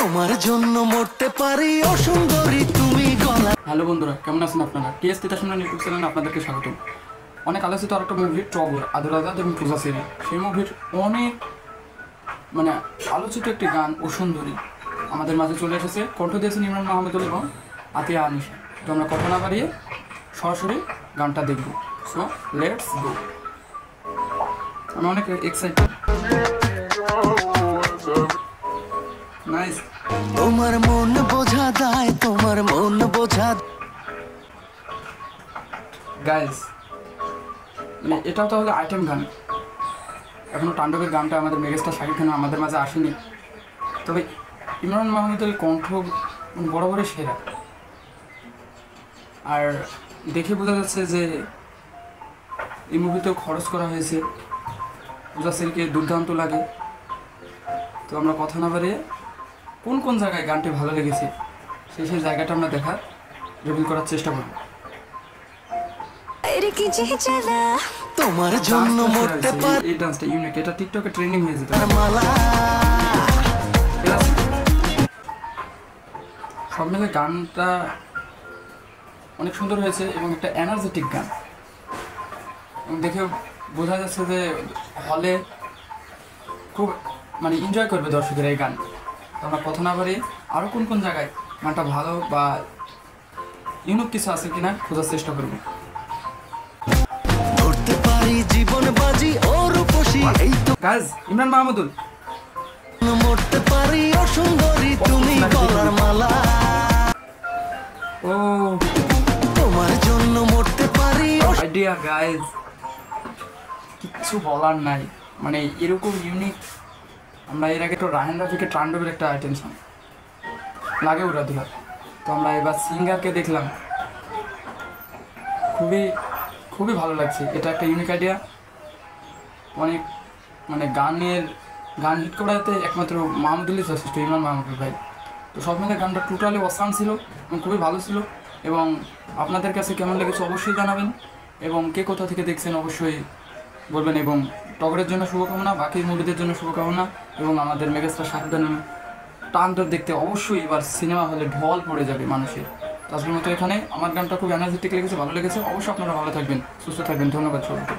তোমার জন্য মরতে পারি ও সুন্দরী তুমি গলা। হ্যালো বন্ধুরা, কেমন আছেন আপনারা? টিএস তিতাসিনা ইউটিউব চ্যানেলে আপনাদেরকে স্বাগতম। অনেক আলোচিত আরেকটা মুভি টগর, আদর আজাদ এবং পূজা সেরি, সেই মুভির অনেক আলোচিত একটি গান ও সুন্দরী আমাদের মাঝে চলে এসেছে। কণ্ঠ দিয়েছেন ইমরান মাহমুদুল এবং আতিয়া আনিশা। তো আমরা কথা না বাড়িয়ে সরাসরি গানটা দেখব। So let's go. আমি অনেক এক্সাইটেড। নাইস। তোমার মন বোঝা দায়, তোমার মন বোঝা। গাইস, এটাও তাহলে আইটেম গান। এখনো তাণ্ডবের গানটা আমাদের মেগাস্টার শাকিব খান আমাদের মাঝে আসেনি, তবে ইমরান মাহমুদের কণ্ঠ বরাবরই সেরা। আর দেখে বোঝা যাচ্ছে যে এই মুভিতেও খরচ করা হয়েছে। পূজা সেরিকে দুর্দান্ত লাগে। তো আমরা কথা না বাড়িয়ে কোন কোন জায়গায় গানটি ভালো লেগেছে সেই জায়গাটা আমরা দেখার রিভিল করার চেষ্টা করব। তোমার জন্য মরতে পারি। এই ডান্সটা ইউনিক, এটা টিকটকে ট্রেন্ডিং হয়ে যেত। সব মিলে গানটা অনেক সুন্দর হয়েছে এবং একটা এনার্জেটিক গান, এবং দেখে বোঝা যাচ্ছে যে হলে খুব এনজয় করবে দর্শকেরা এই গান। তো আমরা কথা না বাড়ি আরও কোন কোন জায়গায় গানটা ভালো বা ইউনিক কিছু আছে কিনা খোঁজার চেষ্টা করবো। ধরতে পারি জীবন বাজি ও রূপসী, এই তো গাইস, ইমরান মাহমুদুল। মরতে পারি ও সুন্দরী তুমি গলার মালা। ও তোমার জন্য মরতে পারি ও আইডিয়া গাইস, কিচ্ছু বলার নাই। এরকম ইউনিক আমরা এর আগে তো রাহেন রাফিকে তাণ্ডবের একটা টেনশন লাগে ওরা দিলাম। তো আমরা এবার সিঙ্গারকে দেখলাম, খুবই খুবই ভালো লাগছে। এটা একটা ইউনিক আইডিয়া। অনেক গান হিট করাতে একমাত্র মাহমুদুলই যথেষ্ট, ইমরান মাহমুদুল ভাই। তো সব মিলে গানটা টোটালি অসাম ছিল এবং খুবই ভালো ছিল। এবং আপনাদের কাছে কেমন লেগেছে অবশ্যই জানাবেন, এবং কে কোথা থেকে দেখছেন অবশ্যই বলবেন। এবং টগরের জন্য শুভকামনা, বাকি মুভিদের জন্য শুভকামনা, এবং আমাদের মেগাস্টার শাকিব খানের তাণ্ডব দেখতে অবশ্যই এবার সিনেমা হলে ঢল পড়ে যাবে মানুষের। তো আজকের মতো এখানে। আমার গানটা খুব এনার্জেটিক লেগেছে, ভালো লেগেছে। অবশ্যই আপনারা ভালো থাকবেন, সুস্থ থাকবেন। ধন্যবাদ সবাইকে।